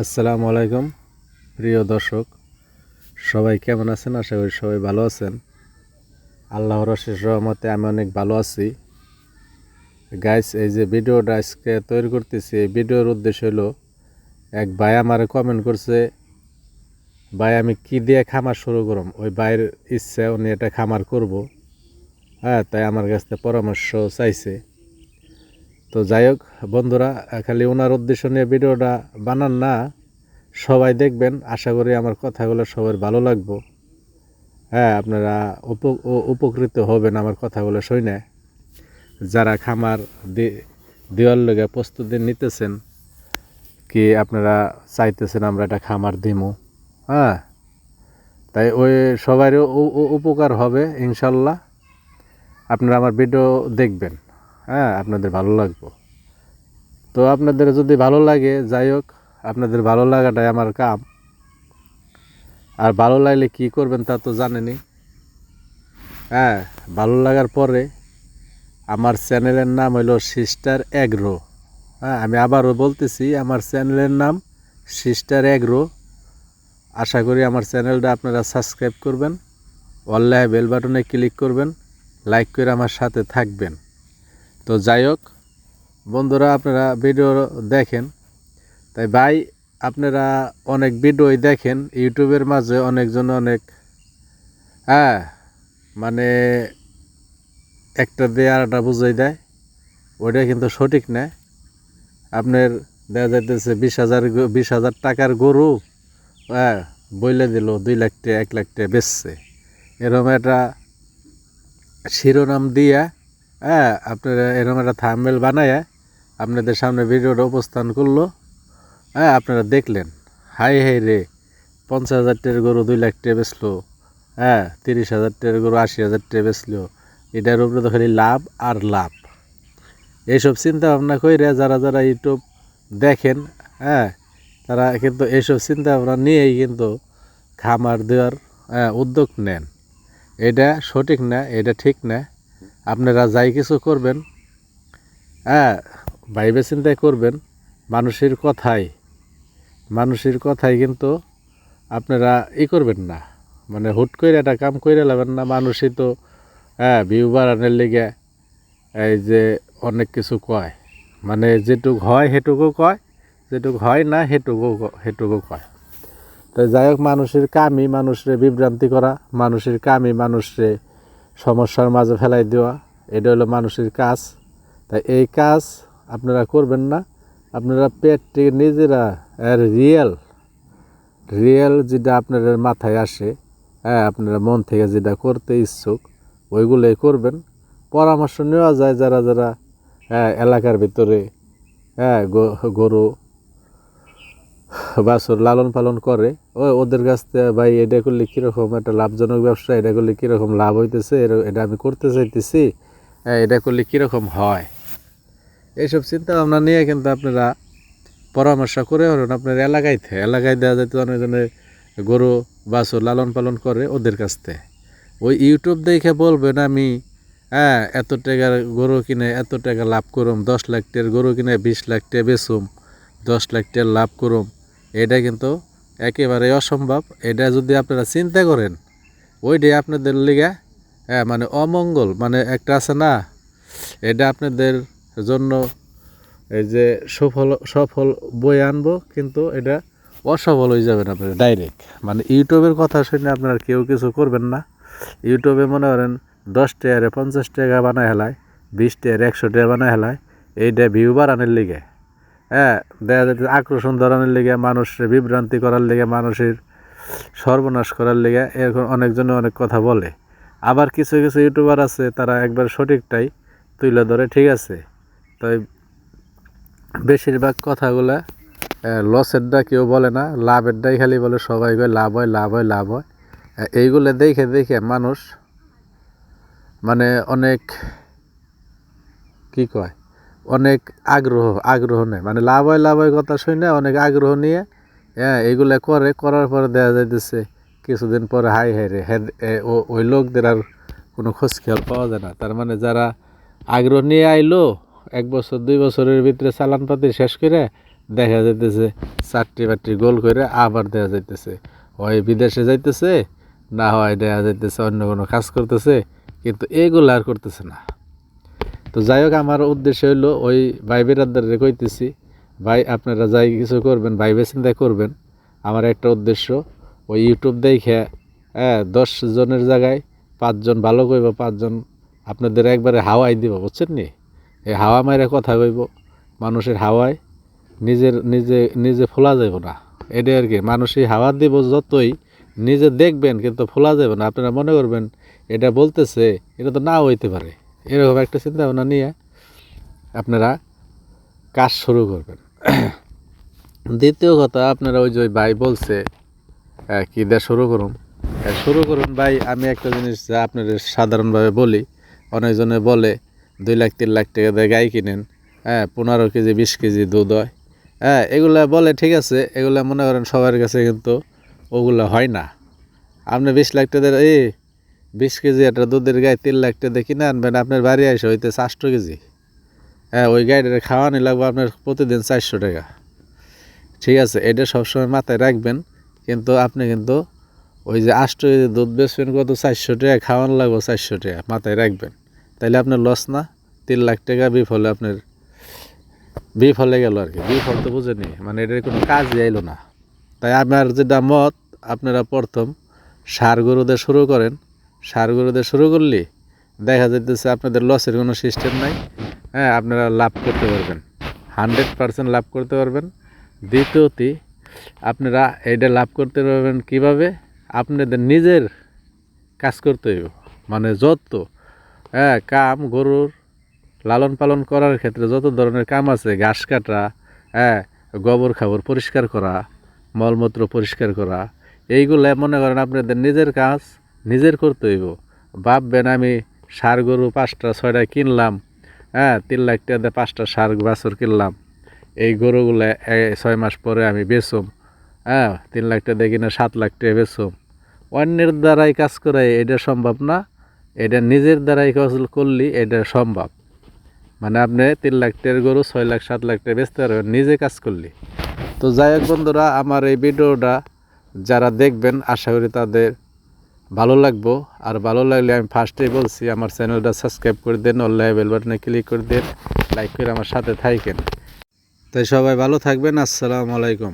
আসসালামু আলাইকুম প্রিয় দর্শক, সবাই কেমন আছেন? আশা করি সবাই ভালো আছেন। আল্লাহর অশেষ রহমতে আমি অনেক ভালো আছি। গাইস, এই যে ভিডিওটা আজকে তৈরি করতেছি, এই ভিডিওর উদ্দেশ্য হলো, এক ভাই আমার কমেন্ট করছে, ভাই আমি কি দিয়ে খামার শুরু করব। ওই ভাইয়ের ইচ্ছে উনি এটা খামার করব, হ্যাঁ, তাই আমার কাছ থেকে পরামর্শ চাইছে। তো যাই হোক বন্ধুরা, খালি ওনার উদ্দেশ্য নিয়ে ভিডিওটা বানান না, সবাই দেখবেন। আশা করি আমার কথাগুলো সবার ভালো লাগবে। হ্যাঁ, আপনারা উপকৃত হবেন আমার কথাগুলো শুনে। যারা খামার দেওয়ার লগে প্রস্তুতি নিতেছেন, কি আপনারা চাইতেছেন আমরা একটা খামার দিমু, হ্যাঁ, তাই ওই সবারই উপকার হবে ইনশাল্লাহ। আপনারা আমার ভিডিও দেখবেন, হ্যাঁ, আপনাদের ভালো লাগবে। তো আপনাদের যদি ভালো লাগে, যাই হোক, আপনাদের ভালো লাগাটাই আমার কাম। আর ভালো লাগলে কী করবেন তা তো জানেনই। হ্যাঁ, ভালো লাগার পরে আমার চ্যানেলের নাম হলো সিস্টার এগ্রো। হ্যাঁ, আমি আবারও বলতেছি, আমার চ্যানেলের নাম সিস্টার এগ্রো। আশা করি আমার চ্যানেলটা আপনারা সাবস্ক্রাইব করবেন, অনলাইনে বেল বাটনে ক্লিক করবেন, লাইক করে আমার সাথে থাকবেন। তো যাই হোক বন্ধুরা, আপনারা ভিডিও দেখেন। তাই ভাই, আপনারা অনেক ভিডিওই দেখেন ইউটিউবের মাঝে, অনেকজন অনেক, হ্যাঁ, মানে একটা দিয়ে আরেকটা বুঝাই দেয়, ওইটা কিন্তু সঠিক না। আপনার দেখা যাইতেছে 20,000 টাকার গরু, হ্যাঁ, বইলে দিল 2 লাখ টাকা 1 লাখ টাকা বেচছে, এরকম একটা শিরোনাম দিয়া, হ্যাঁ, আপনারা এরকম একটা থাম্বনেল বানায় আপনাদের সামনে ভিডিওটা উপস্থান করলো। হ্যাঁ, আপনারা দেখলেন, হাই হাই রে, 50,000 টাকার গরু 2 লাখ টাকা বেচলো, হ্যাঁ, 30,000 টাকার গরু 80,000 টাকা বেচলো, এটার উপরে তো খালি লাভ আর লাভ। এইসব চিন্তা ভাবনা কইরা যারা যারা ইউটিউব দেখেন, হ্যাঁ, তারা কিন্তু এইসব চিন্তা ভাবনা নিয়েই কিন্তু খামার দেওয়ার উদ্যোগ নেন। এটা সঠিক না, এটা ঠিক না। আপনারা যাই কিছু করবেন, হ্যাঁ, ভাইবে চিন্তায় করবেন। মানুষের কথাই কিন্তু আপনারা করবেন না, মানে হুট করে একটা কাম করে লাবেন না। মানুষই তো, হ্যাঁ, ভিউ বাড়ানোর লিগে এই যে অনেক কিছু কয়, মানে যেটুক হয় সেটুকু কয়, যেটুক হয় না সেটুকু কয়। তো যাই হোক, মানুষের কামই মানুষরে বিভ্রান্তি করা, মানুষের কামই মানুষরে সমস্যার মাঝে ফেলাই দেওয়া, এটা হলো মানুষের কাজ। তাই এই কাজ আপনারা করবেন না। আপনারা পেটটি নিজেরা রিয়েল যেটা আপনাদের মাথায় আসে, হ্যাঁ, আপনারা মন থেকে যেটা করতে ইচ্ছুক ওইগুলোই করবেন। পরামর্শ নেওয়া যায় যারা যারা, হ্যাঁ, এলাকার ভিতরে, হ্যাঁ, গরু বাছুর লালন পালন করে, ওদের কাছ থেকে, ভাই এটা করলে কীরকম একটা লাভজনক ব্যবসা, এটা করলে কীরকম লাভ হইতেছে, এটা আমি করতে চাইতেছি, হ্যাঁ, এটা করলে কীরকম হয়, এইসব চিন্তা ভাবনা নিয়ে কিন্তু আপনারা পরামর্শ করে হলেন আপনার এলাকায় দেওয়া যেত অনেকজনের গরু বাছুর লালন পালন করে, ওদের কাছ থেকে। ওই ইউটিউব দেখে বলবেন আমি, হ্যাঁ, এত টাকার গরু কিনে এত টাকা লাভ করুম, 10 লাখ টাকার গরু কিনে 20 লাখ টাকা বেচুম, 10 লাখ টাকা লাভ করুম, এটা কিন্তু একেবারে অসম্ভব। এটা যদি আপনারা চিন্তা করেন, ওইটাই আপনাদের লিগে, হ্যাঁ, মানে অমঙ্গল, মানে একটা আছে না, এটা আপনাদের জন্য এই যে সফল বই আনবো, কিন্তু এটা অসফল হয়ে যাবেন আপনারা ডাইরেক্ট। মানে ইউটিউবের কথা শুনে আপনারা কেউ কিছু করবেন না। ইউটিউবে মনে করেন 10 টাকার 50 টাকা বানায় হেলায়, 20 টাকার 100 টাকা বানায় হেলায়, এইটা ভিউ বাড়ানোর লিগে, হ্যাঁ, দেখা যাচ্ছে আকর্ষণ ধরানোর লিগে, মানুষের বিভ্রান্তি করার লিগে, মানুষের সর্বনাশ করার লিগে, এরকম অনেকজনে অনেক কথা বলে। আবার কিছু কিছু ইউটিউবার আছে, তারা একবার সঠিকটাই তুলে ধরে, ঠিক আছে। তাই বেশিরভাগ কথাগুলা লসেরটা কেউ বলে না, লাভেরটাই খালি বলে, সবাই কয় লাভ হয় লাভ হয় লাভ হয়। এইগুলো দেখে দেখে মানুষ মানে অনেক, কি কয়, অনেক আগ্রহ নেয়, মানে লাভ হয় কথা শুনে অনেক আগ্রহ নিয়ে, হ্যাঁ, এইগুলো করার পরে দেখা যাইতেছে কিছুদিন পরে হাই রে, ওই লোকদের আর কোনো খোঁজ খেয়াল পাওয়া যায় না। তার মানে যারা আগ্রহ নিয়ে আইলো, 1 বছর 2 বছরের ভিতরে চালান পাতি শেষ করে দেখা যাইতেছে 4টি গোল করে আবার দেখা যাইতেছে হয় বিদেশে যাইতেছে, না হয় দেখা যাইতেছে অন্য কোনো কাজ করতেছে, কিন্তু এগুলো আর করতেছে না। তো যাই হোক, আমার উদ্দেশ্য হইলো ওই ভাই বেরাদারে কইতেছি, ভাই আপনারা যাই কিছু করবেন ভাইবে চিন্তা করবেন। আমার একটা উদ্দেশ্য, ওই ইউটিউব দেখে 10 জনের জায়গায় 5 জন ভালো কইব, 5 জন আপনাদের একবারে হাওয়াই দিব, বুঝছেন নি? এই হাওয়া মাইরা কথা কইব, মানুষের হাওয়ায় নিজে নিজে ফোলা যাব না। এটাই আর কি, মানুষই হাওয়া দিব যতই, নিজে দেখবেন কিন্তু ফোলা যাবে না। আপনারা মনে করবেন এটা বলতেছে, এটা তো না হইতে পারে, এরকম একটা চিন্তা ভাবনা নিয়ে আপনারা কাজ শুরু করবেন। দ্বিতীয় কথা, আপনারা ওই যে ওই ভাই বলছে কী দিয়ে শুরু করুন, শুরু করুন ভাই। আমি একটা জিনিস যা আপনাদের সাধারণভাবে বলি, অনেকজনে বলে 2 লাখ 3 লাখ টাকা দিয়ে গাই কিনেন, 15 কেজি 20 কেজি দুধ হয়, এগুলা বলে, ঠিক আছে, এগুলা মনে করেন সবার কাছে, কিন্তু ওগুলা হয় না। আপনি 20 লাখ টাকা 20 কেজি একটা দুধের গায়ে 3 লাখ টাকা দিয়ে কিনে আনবেন, আপনার বাড়ি আসে হইতে 400 কেজি, ওই গাড়িটা খাওয়ানি লাগবে আপনার প্রতিদিন 400 টাকা। ঠিক আছে, এটা সবসময় মাথায় রাখবেন। কিন্তু আপনি কিন্তু ওই যে 8 কেজি দুধ বেচবেন কত, 400 টাকা, খাওয়ানো লাগবে 400 টাকা, মাথায় রাখবেন। তাইলে আপনার লস না, 3 লাখ টাকা বিফলে আপনার বিফলে গেল আর কি। বিফল তো বুঝেনি, মানে এটার কোনো কাজই আইলো না। তাই আমার যেটা মত, আপনারা প্রথম ষাঁড় গরু দিয়ে শুরু করেন। ষাঁড় গরু দিয়ে শুরু করলে দেখা যাইতেছে আপনাদের লসের কোনো সিস্টেম নাই, আপনারা লাভ করতে পারবেন, 100% লাভ করতে পারবেন। দ্বিতীয়ত, আপনারা এটা লাভ করতে পারবেন কিভাবে, আপনাদের নিজের কাজ করতে হইব, মানে যত কাম গরুর লালন পালন করার ক্ষেত্রে যত ধরনের কাম আছে, ঘাস কাটা, গোবর খাবর পরিষ্কার করা, মলমূত্র পরিষ্কার করা, এইগুলো মনে করেন আপনাদের নিজের কাজ নিজের করতে হইব। ভাববেন আমি ষাঁড় গরু 5টা 6টা কিনলাম, 3 লাখ টাকা দিয়ে 5টা ষাঁড় বাছুর কিনলাম, এই গরুগুলো 6 মাস পরে আমি বেচুম, 3 লাখ টাকা দিয়ে কিনে 7 লাখ টাকা বেচুম। অন্যের দ্বারাই কাজ করাই এটা সম্ভব না, এটা নিজের দ্বারাই কাজ করলে এটা সম্ভব। মানে আপনি 3 লাখ টাকার গরু 6 লাখ 7 লাখ টাকা বেচতে পারবেন নিজে কাজ করলে। তো যাই হোক বন্ধুরা, আমার এই ভিডিওটা যারা দেখবেন আশা করি তাদের ভালো লাগবো। আর ভালো লাগলে আমি ফার্স্টেই বলছি, আমার চ্যানেলটা সাবস্ক্রাইব করে দেন, অল বেল বাটনে ক্লিক করে দেন, লাইক করে আমার সাথে থাকেন। তাই সবাই ভালো থাকবেন। আসসালামু আলাইকুম।